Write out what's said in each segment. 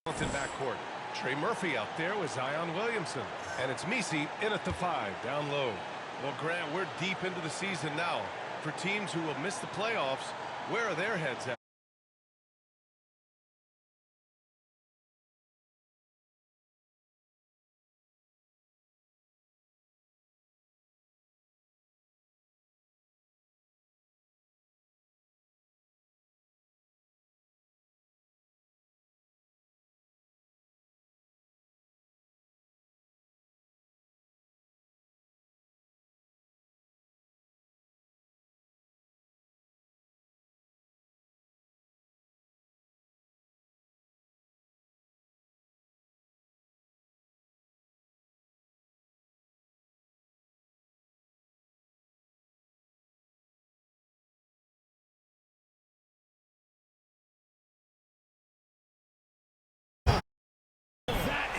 talented backcourt. Trey Murphy out there with Zion Williamson. And it's Messi in at the 5, down low. Well, Grant, we're deep into the season now. For teams who will miss the playoffs, where are their heads at?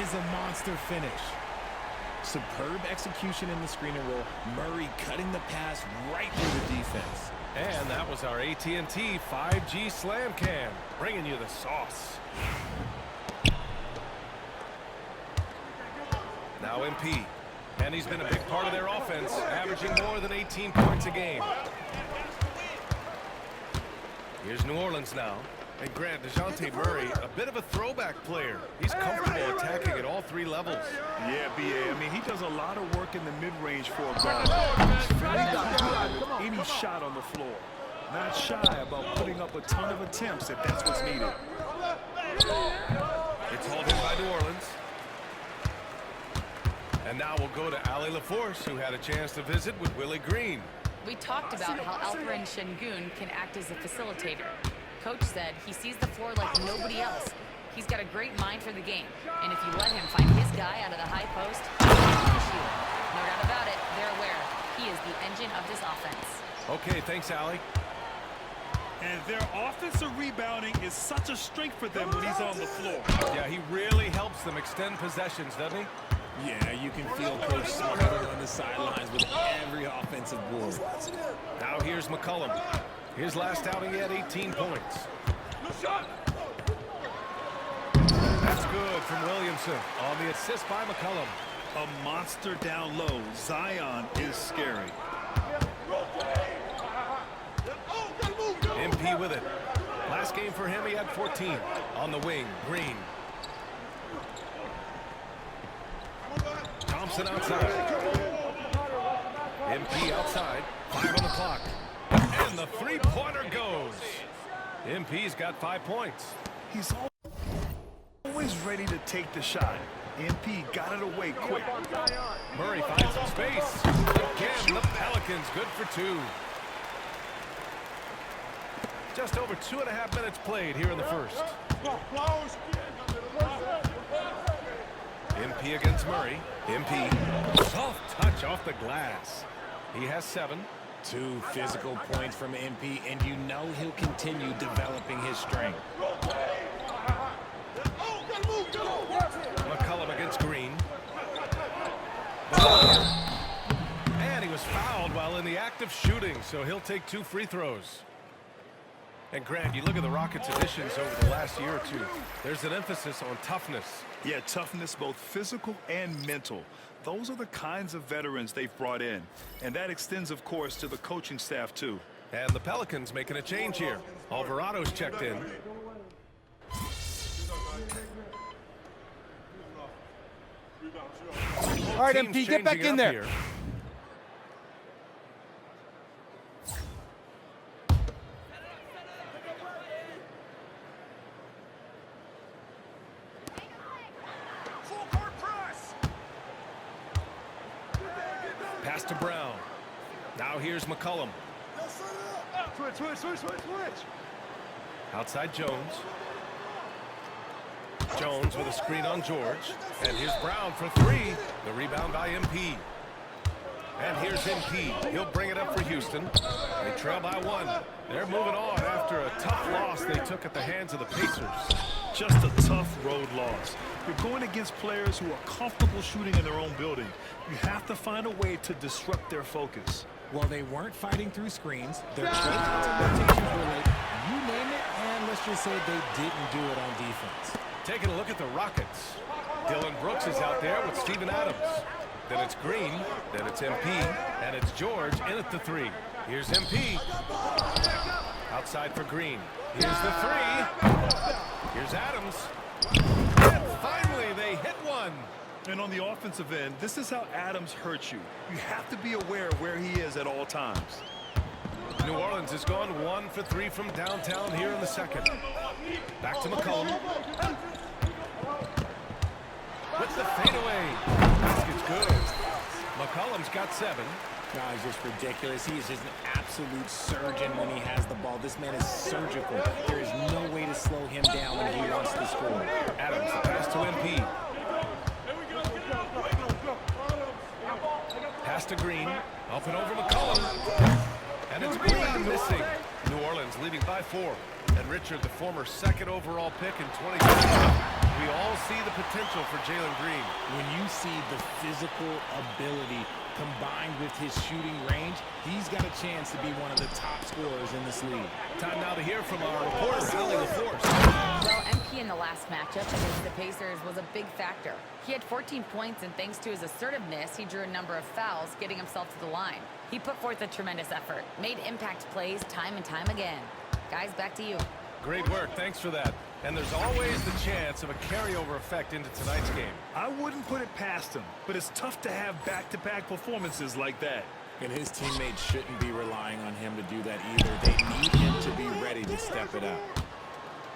Is a monster finish. Superb execution in the screen and roll. Murray cutting the pass right through the defense. And that was our AT&T 5G Slam Cam, bringing you the sauce. Now MP, and he's been a big part of their offense, averaging more than 18 points a game. Here's New Orleans now. And Grant, DeJounte Murray, a bit of a throwback player. He's comfortable attacking at all 3 levels. Yeah, B.A. I mean, he does a lot of work in the mid-range for a guard. He's very good with any shot on the floor. Not shy about putting up a ton of attempts if that's what's needed. It's hauled in by New Orleans. And now we'll go to Ali LaForce, who had a chance to visit with Willie Green. We talked about how Alperen Şengün can act as a facilitator. Coach said he sees the floor like nobody else. He's got a great mind for the game. And if you let him find his guy out of the high post, he can finish you. No doubt about it, they're aware. He is the engine of this offense. Okay, thanks, Allie. And their offensive rebounding is such a strength for them when he's on the floor. Yeah, he really helps them extend possessions, doesn't he? Yeah, you can feel Coach smiling on the sidelines with every offensive board. Now here's McCollum. His last outing, he had 18 points. That's good from Williamson on the assist by McCollum. A monster down low. Zion is scary. MP with it. Last game for him, he had 14. On the wing, Green. Thompson outside. MP outside. 5 on the clock. And the 3-pointer goes. MP's got 5 points. He's always ready to take the shot. MP got it away quick. Murray finds some space. Again, the Pelicans good for 2. Just over 2.5 minutes played here in the first. MP against Murray. MP, soft touch off the glass. He has 7. 2 physical points from MP, and you know he'll continue developing his strength. McCollum against Green. And he was fouled while in the act of shooting, so he'll take 2 free throws. And Grant, you look at the Rockets' additions over the last year or 2. There's an emphasis on toughness. Yeah, toughness, both physical and mental. Those are the kinds of veterans they've brought in. And that extends, of course, to the coaching staff, too. And the Pelicans making a change here. Alvarado's checked in. All right, MP, get back in there. Here. Pass to Brown. Now here's McCollum. Switch. Outside Jones. Jones with a screen on George. And here's Brown for 3. The rebound by MP. And here's MP. He'll bring it up for Houston. They trail by 1. They're moving on after a tough loss they took at the hands of the Pacers. Just a tough road loss. You're going against players who are comfortable shooting in their own building. You have to find a way to disrupt their focus. Well, they weren't fighting through screens. Their rotations were late. You name it, and let's just say they didn't do it on defense. taking a look at the Rockets. Dylan Brooks is out there with Steven Adams. Then it's Green, then it's MP, and it's George in at the 3. Here's MP. Outside for Green. Here's the 3. Here's Adams. And finally, they hit one. And on the offensive end, this is how Adams hurts you. You have to be aware of where he is at all times. New Orleans has gone 1 for 3 from downtown here in the second. Back to McCollum. With the fadeaway. Basket's good. McCollum's got 7. Guys, just ridiculous. He is just an absolute surgeon when he has the ball. This man is surgical. There is no way to slow him down when he wants to score. Adams, the pass to MP. Pass to Green. Up and over McCollum. And it's Green missing. New Orleans leading by 4. And Richard, the former 2nd overall pick in 2020. We all see the potential for Jalen Green. When you see the physical ability combined with his shooting range, he's got a chance to be one of the top scorers in this league. Time now to hear from our reporter, Allie LaForce. Well, MP in the last matchup against the Pacers was a big factor. He had 14 points, and thanks to his assertiveness, he drew a number of fouls, getting himself to the line. He put forth a tremendous effort, made impact plays time and time again. Guys, back to you. Great work. Thanks for that. And there's always the chance of a carryover effect into tonight's game. I wouldn't put it past him, but it's tough to have back-to-back performances like that. And his teammates shouldn't be relying on him to do that either. They need him to be ready to step it up.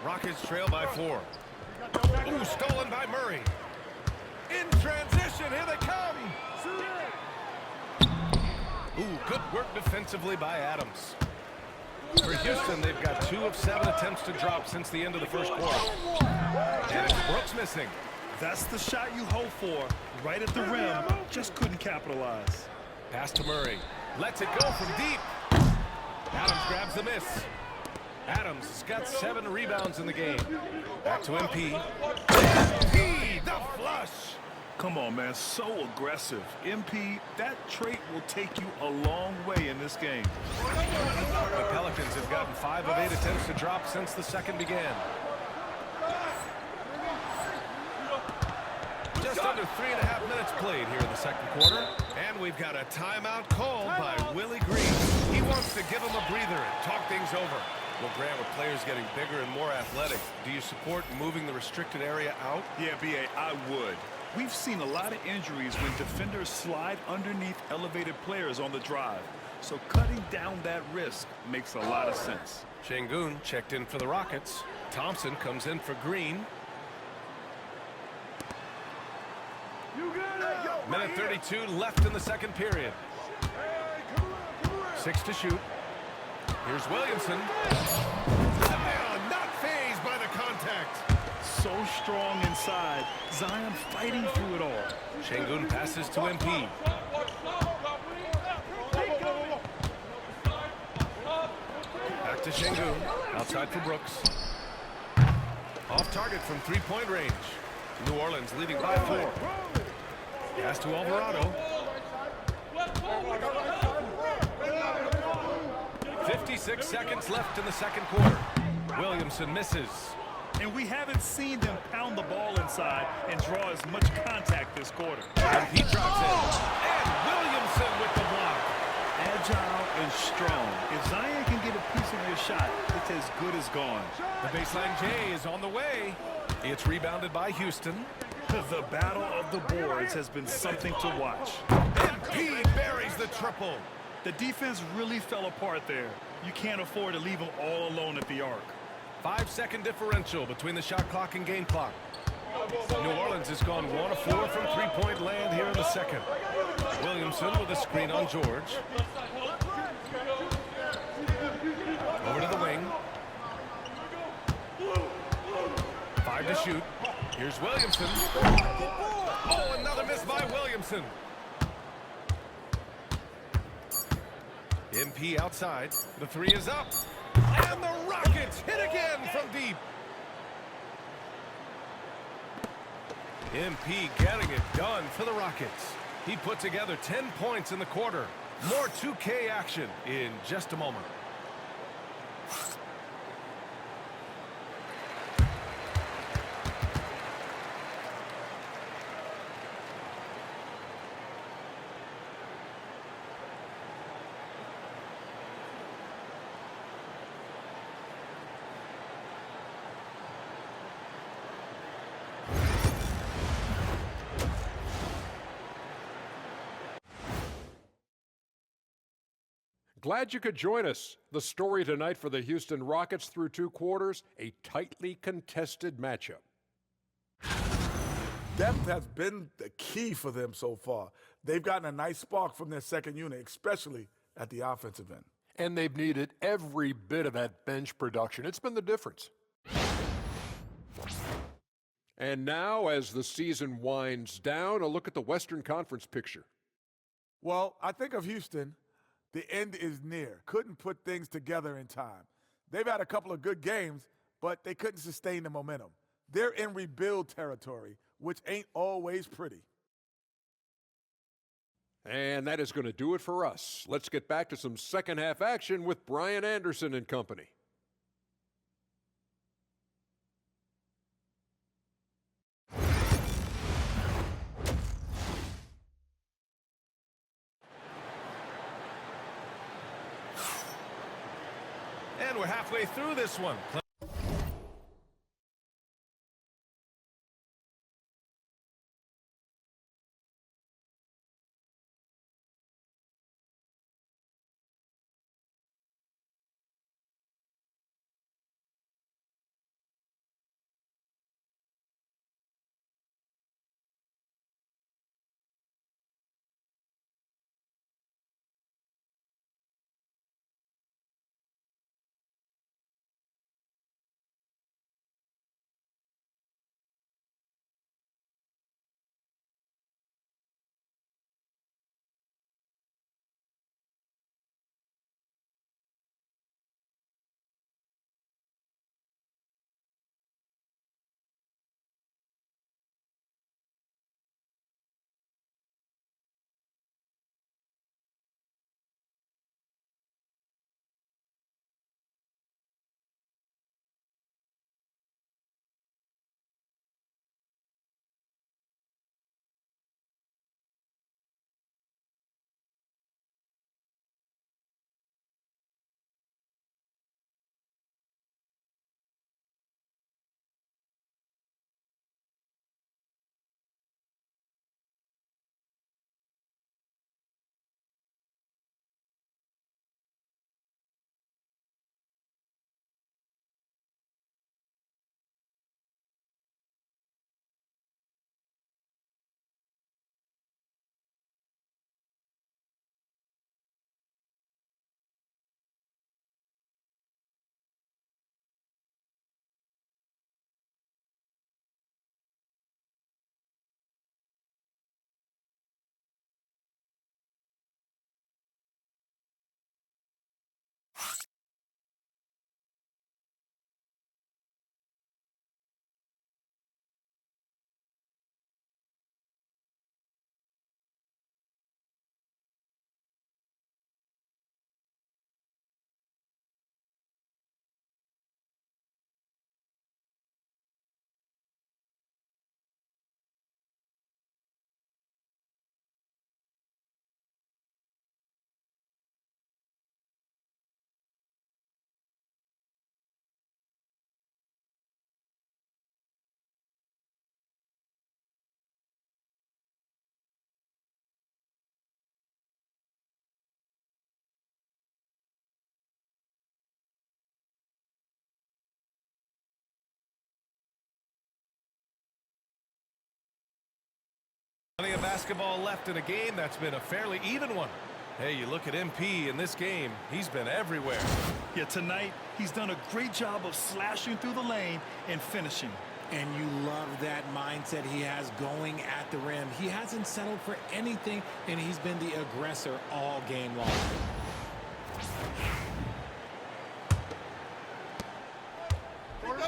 Rockets trail by 4. Ooh, stolen by Murray. In transition, here they come. Ooh, good work defensively by Adams. For Houston, they've got 2 of 7 attempts to drop since the end of the first quarter. And it's Brooks missing. That's the shot you hope for. Right at the rim, just couldn't capitalize. Pass to Murray. Lets it go from deep. Adams grabs the miss. Adams has got 7 rebounds in the game. Back to MP. MP, the flush. Come on, man, so aggressive. MP, that trait will take you a long way in this game. The Pelicans have gotten 5 of 8 attempts to drop since the second began. Just under 3.5 minutes played here in the second quarter. And we've got a timeout called by Willie Green. He wants to give him a breather and talk things over. Well, Grant, with players getting bigger and more athletic, do you support moving the restricted area out? Yeah, B.A., I would. We've seen a lot of injuries when defenders slide underneath elevated players on the drive. So cutting down that risk makes a lot of sense. Şengün checked in for the Rockets. Thompson comes in for Green. Minute 32 left in the second period. 6 to shoot. Here's Williamson. Not fazed by the contact. So strong inside. Zion fighting through it all. Şengün passes to MP. Back to Şengün. Outside for Brooks. Off target from 3-point range. New Orleans leading by 4. Pass to Alvarado. 56 seconds left in the second quarter. Williamson misses. And we haven't seen them pound the ball inside and draw as much contact this quarter. And he drops in. And Williamson with the block. Agile and strong. If Zion can get a piece of your shot, it's as good as gone. The baseline J is on the way. It's rebounded by Houston. The battle of the boards has been something to watch. MP buries the triple. The defense really fell apart there. You can't afford to leave them all alone at the arc. 5-second differential between the shot clock and game clock. New Orleans has gone 1 of 4 from 3-point land here in the second. Williamson with a screen on George. Over to the wing. 5 to shoot. Here's Williamson. Oh, another miss by Williamson. MP outside. The 3 is up. And the Rockets hit again from deep. MP getting it done for the Rockets. He put together 10 points in the quarter. More 2K action in just a moment. Glad you could join us. The story tonight for the Houston Rockets through 2 quarters, a tightly contested matchup. Depth has been the key for them so far. They've gotten a nice spark from their second unit, especially at the offensive end. And they've needed every bit of that bench production. It's been the difference. And now, as the season winds down, a look at the Western Conference picture. Well, I think of Houston, the end is near. Couldn't put things together in time. They've had a couple of good games, but they couldn't sustain the momentum. They're in rebuild territory, which ain't always pretty. And that is going to do it for us. Let's get back to some second half action with Brian Anderson and company. And we're halfway through this one. Plenty of basketball left in a game that's been a fairly even one. Hey, you look at MP in this game, he's been everywhere. Yeah, tonight he's done a great job of slashing through the lane and finishing. And you love that mindset he has going at the rim. He hasn't settled for anything, and he's been the aggressor all game long.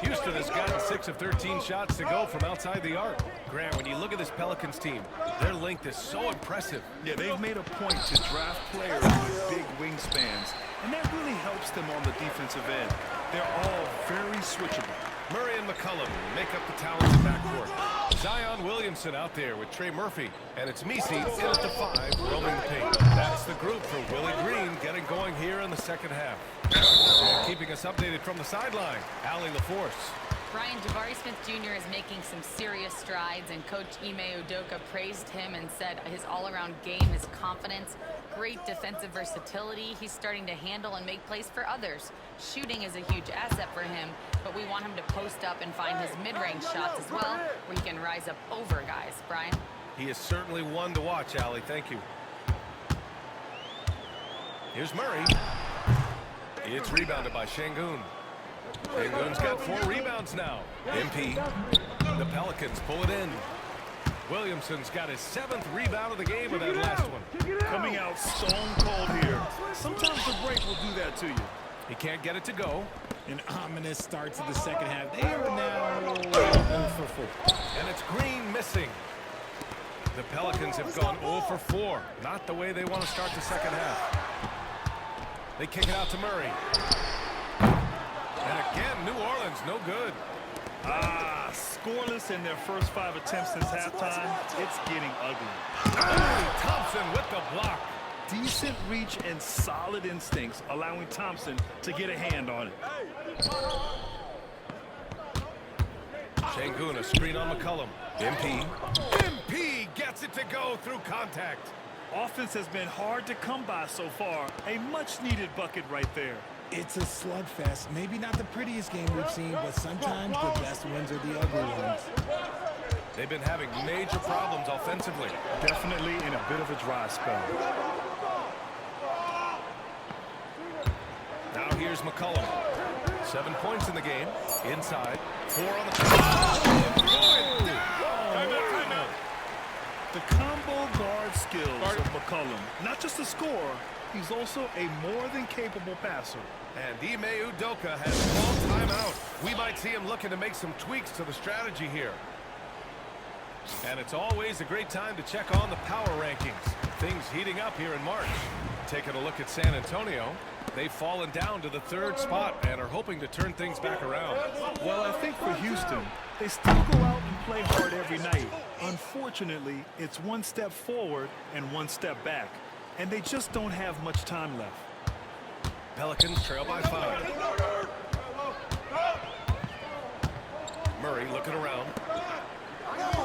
Houston has gotten 6 of 13 shots to go from outside the arc. Grant, when you look at this Pelicans team, their length is so impressive. Yeah, they've made a point to draft players with big wingspans, and that really helps them on the defensive end. They're all very switchable. Murray and McCollum make up the talented backcourt. Zion Williamson out there with Trey Murphy, and it's Messi in at the 5, roaming the paint. That's the group for Willie Green getting going here in the second half. And keeping us updated from the sideline, Allie LaForce. Brian, Jabari Smith Jr. is making some serious strides, and Coach Ime Udoka praised him and said his all-around game, his confidence, great defensive versatility. He's starting to handle and make plays for others. Shooting is a huge asset for him, but we want him to post up and find his mid-range shots as well, where he can rise up over guys. Brian? He is certainly one to watch, Allie. Thank you. Here's Murray. It's rebounded by Şengün. Şengün's got 4 rebounds now. MP. The Pelicans pull it in. Williamson's got his 7th rebound of the game with that last one. Coming out stone cold here. Sometimes the break will do that to you. He can't get it to go. An ominous start to the second half. They are now 0 for 4. And it's Green missing. The Pelicans have gone 0 for 4. Not the way they want to start the second half. They kick it out to Murray. And again, New Orleans, no good. Scoreless in their first 5 attempts since halftime. It's getting ugly. Thompson with the block. Decent reach and solid instincts, allowing Thompson to get a hand on it. Şengün, a screen on McCollum. MP gets it to go through contact. Offense has been hard to come by so far. A much-needed bucket right there. It's a slugfest. Maybe not the prettiest game we've seen, but sometimes the best wins are the ugly ones. They've been having major problems offensively. Definitely in a bit of a dry spell. Now here's McCollum. 7 points in the game. Inside. 4 on the Timeout. The combo guard skills of McCollum. Not just a scorer, he's also a more than capable passer. And Ime Udoka has called timeout. We might see him looking to make some tweaks to the strategy here. And it's always a great time to check on the power rankings. Things heating up here in March. Taking a look at San Antonio. They've fallen down to the 3rd spot and are hoping to turn things back around. Well, I think for Houston, they still go out and play hard every night. Unfortunately, it's 1 step forward and 1 step back. And they just don't have much time left. Pelicans trail by 5. Murray looking around.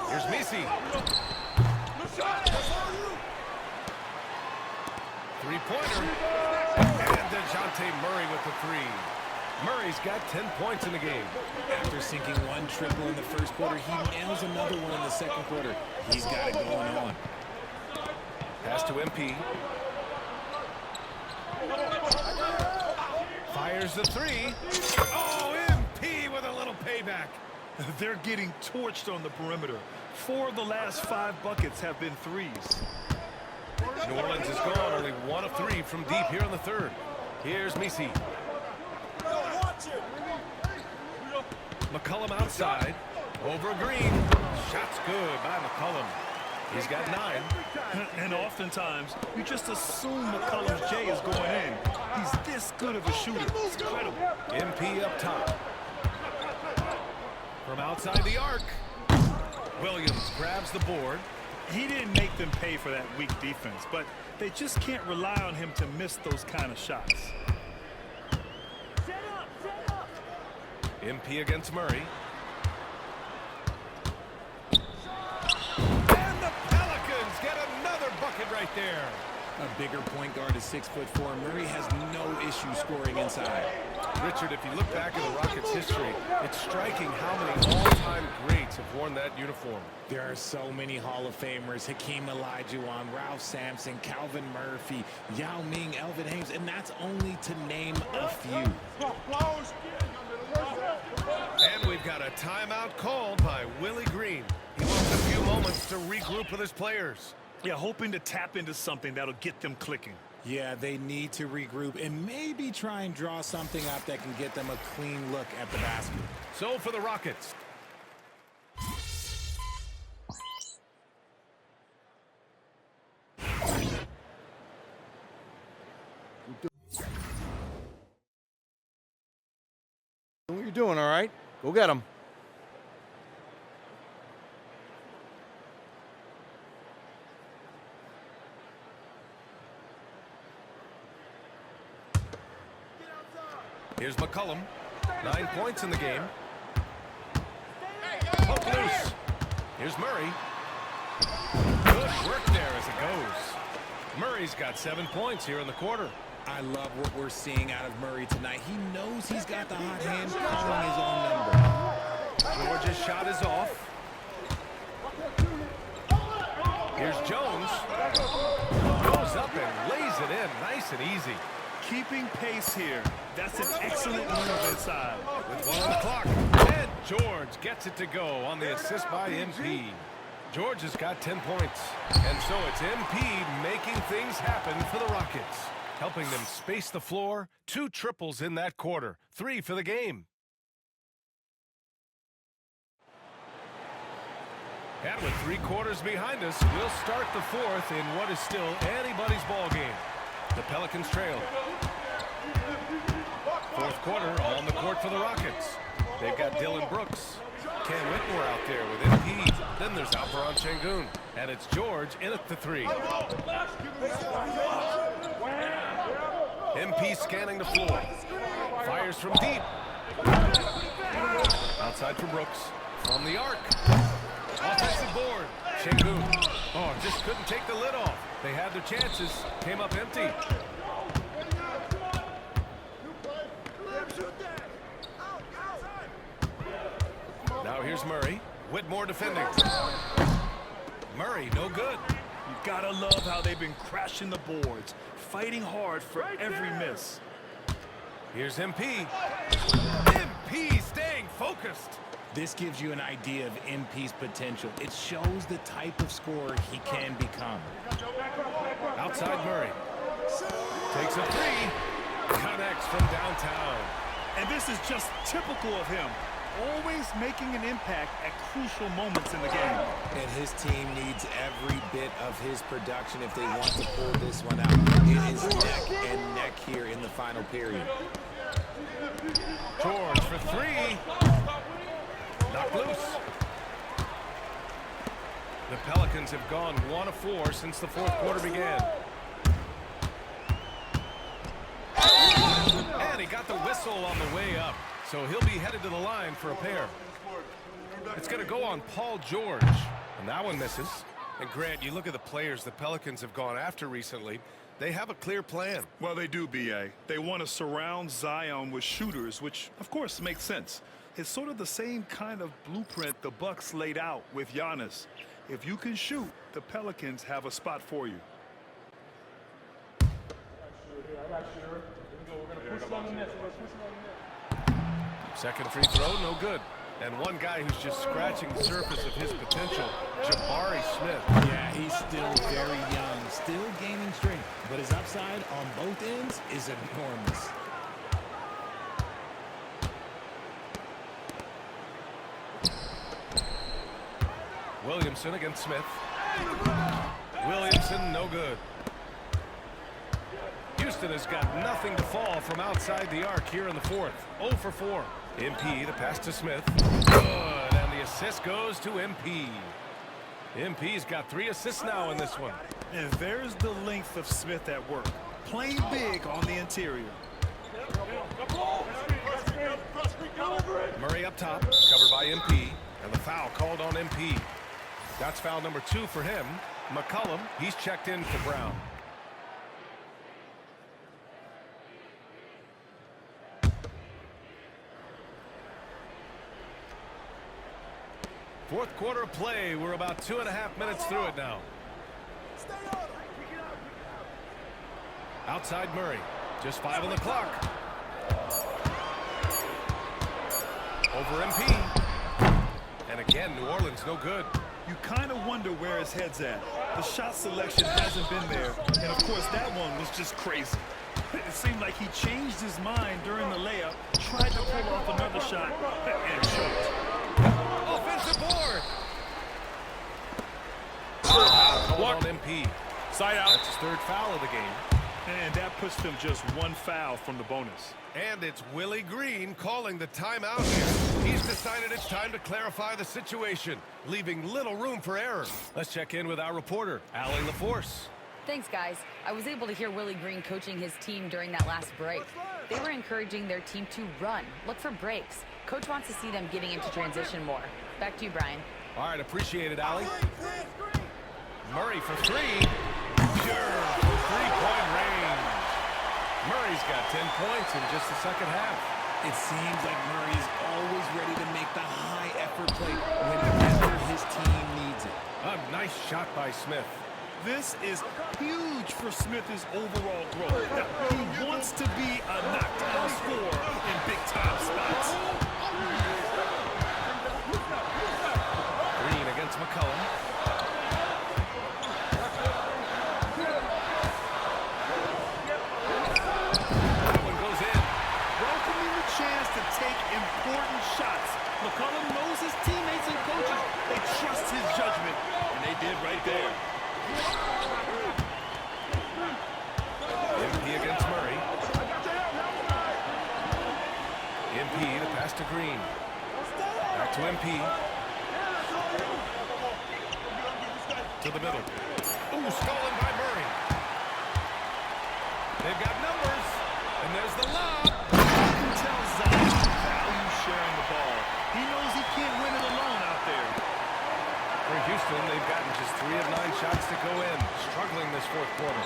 Here's Messi. Three-pointer. And DeJounte Murray with the 3. Murray's got 10 points in the game. After sinking 1 triple in the first quarter, he nails another one in the second quarter. He's got it going on. Pass to MP. Fires the 3. Oh, MP with a little payback. They're getting torched on the perimeter. 4 of the last 5 buckets have been threes. New Orleans is gone, only 1 of 3 from deep here in the 3rd. Here's Messi. McCollum outside. Over Green. Shot's good by McCollum. He's got 9. And oftentimes, you just assume McCollum's J is going in. He's this good of a shooter. It's incredible. MP up top. From outside the arc. Williams grabs the board. He didn't make them pay for that weak defense, but they just can't rely on him to miss those kind of shots. MP against Murray. And the Pelicans get another bucket right there. A bigger point guard is 6'4". Murray has no issue scoring inside. Richard, if you look back at the Rockets' history, it's striking how many all-time greats have worn that uniform. There are so many Hall of Famers: Hakeem Olajuwon, Ralph Sampson, Calvin Murphy, Yao Ming, Elvin Hayes, and that's only to name a few. And we've got a timeout called by Willie Green. He wants a few moments to regroup with his players. Yeah, hoping to tap into something that'll get them clicking. Yeah, they need to regroup and maybe try and draw something up that can get them a clean look at the basket. So for the Rockets. What you doing, all right? Go get him. Here's McCollum. 9 points in the game. Here's Murray. Good work there as it goes. Murray's got 7 points here in the quarter. I love what we're seeing out of Murray tonight. He knows he's got the hot hand calling his own number. George's shot is off. Here's Jones. Goes up and lays it in. Nice and easy. Keeping pace here. That's an excellent move inside. With 1 on the clock. And George gets it to go on the assist by MP. George has got 10 points. And so it's MP making things happen for the Rockets, helping them space the floor. 2 triples in that quarter. 3 for the game. And with 3 quarters behind us, we'll start the 4th in what is still anybody's ball game. The Pelicans trail. 4th quarter on the court for the Rockets. They've got Dylan Brooks. Cam Whitmore out there with MP. Then there's Alperen Sengun. And it's George in at the 3. MP scanning the floor. Fires from deep. Outside for Brooks. From the arc. Offensive board. Sengun. Oh, just couldn't take the lid off. They had their chances. Came up empty. Now here's Murray. Whitmore defending. Murray, no good. You gotta love how they've been crashing the boards, fighting hard for every miss. Here's MP. MP staying focused. This gives you an idea of MP's potential. It shows the type of scorer he can become. Outside Murray. Takes a 3. Connects from downtown. And this is just typical of him. Always making an impact at crucial moments in the game. And his team needs every bit of his production if they want to pull this one out. It is neck and neck here in the final period. George for 3. Knocked loose. The Pelicans have gone 1 of 4 since the 4th quarter began. And he got the whistle on the way up. So he'll be headed to the line for a pair. It's going to go on Paul George. And that one misses. And Grant, you look at the players the Pelicans have gone after recently. They have a clear plan. Well, they do, B.A. They want to surround Zion with shooters, which, of course, makes sense. It's sort of the same kind of blueprint the Bucks laid out with Giannis. If you can shoot, the Pelicans have a spot for you. Second free throw, no good. And one guy who's just scratching the surface of his potential, Jabari Smith. Yeah, he's still very young, still gaining strength, but his upside on both ends is enormous. Williamson against Smith. Williamson, no good. Houston has got nothing to fall from outside the arc here in the 4th. 0 for 4. MP, the pass to Smith. Good, and the assist goes to MP. MP's got 3 assists now in this one. And there's the length of Smith at work, playing big on the interior. Murray up top, covered by MP, and the foul called on MP. That's foul number 2 for him. McCollum, he's checked in for Brown. Fourth quarter of play. We're about 2.5 minutes through it now. Outside Murray. Just 5 on the clock. Over MP. And again, New Orleans no good. You kind of wonder where his head's at. The shot selection hasn't been there. And, of course, that one was just crazy. It seemed like he changed his mind during the layup, tried to pull off another shot, and choked. Offensive board. Called on MP. Side out. That's his 3rd foul of the game. And that puts them just 1 foul from the bonus. And it's Willie Green calling the timeout here. He's decided it's time to clarify the situation, leaving little room for error. Let's check in with our reporter, Allie LaForce. Thanks, guys. I was able to hear Willie Green coaching his team during that last break. They were encouraging their team to run, look for breaks. Coach wants to see them getting into transition more. Back to you, Brian. All right, appreciate it, Allie. Murray for three. Pure from three-point range. Murray's got 10 points in just the second half. It seems like Murray's always ready to make the high-effort play whenever his team needs it. A nice shot by Smith. This is huge for Smith's overall growth. He wants to be a knockdown scorer in big-time spots. Green against McCollum. That one goes in. Welcoming the chance to take important shots. McCollum knows his teammates and coaches. They trust his judgment, and they did right there. MP against Murray. MP to pass to Green. Back to MP. To the middle. Ooh, stolen by Murray. They've got numbers. And there's the lob. You can tell Zion values sharing the ball. He knows he can't win it alone out there. For Houston, they've gotten just 3 of 9 shots to go in. Struggling this fourth quarter.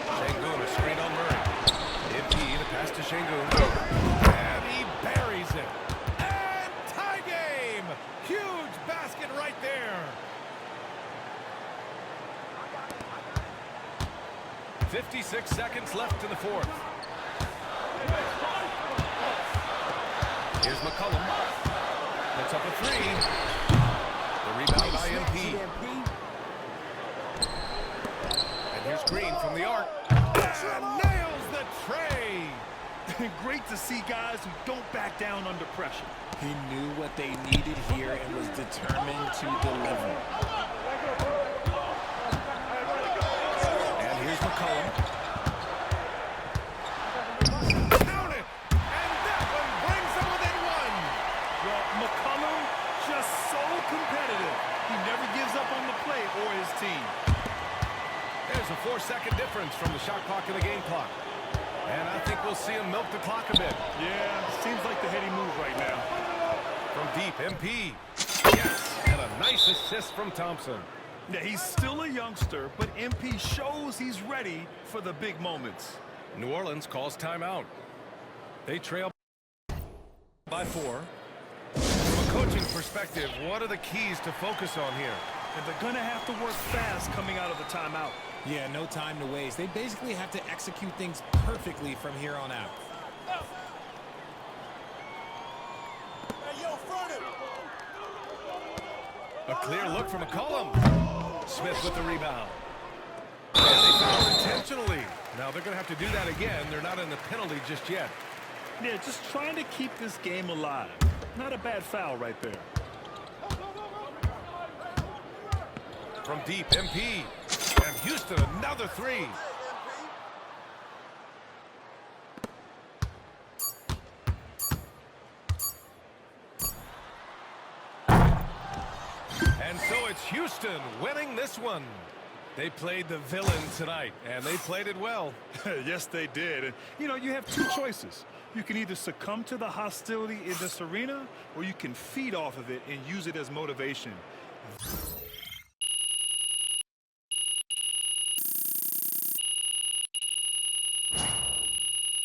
Şengün, a screen on Murray. MP to pass to Şengün. And he buries it. And tie game. Huge basket right there. 56 seconds left in the fourth. Here's McCollum. Puts up a three. The rebound by MP. And here's Green from the arc. And nails the tray. Great to see guys who don't back down under pressure. He knew what they needed here and was determined to deliver. And here's McCollum. Count it! And that one brings them within one. Well, McCollum just so competitive. He never gives up on the play or his team. There's a 4-second difference from the shot clock and the game clock. And I think we'll see him milk the clock a bit. Yeah, seems like the heady move right now. From deep, MP. Yes, and a nice assist from Thompson. Yeah, he's still a youngster, but MP shows he's ready for the big moments. New Orleans calls timeout. They trail by 4. From a coaching perspective, what are the keys to focus on here? And they're going to have to work fast coming out of the timeout. Yeah, no time to waste. They basically have to execute things perfectly from here on out. A clear look from McCollum. Smith with the rebound. And they fouled intentionally. Now they're going to have to do that again. They're not in the penalty just yet. Yeah, just trying to keep this game alive. Not a bad foul right there. From deep, MP. And Houston, another three. And so it's Houston winning this one. They played the villain tonight, and they played it well. Yes, they did. And, you know, you have two choices. You can either succumb to the hostility in this arena, or you can feed off of it and use it as motivation.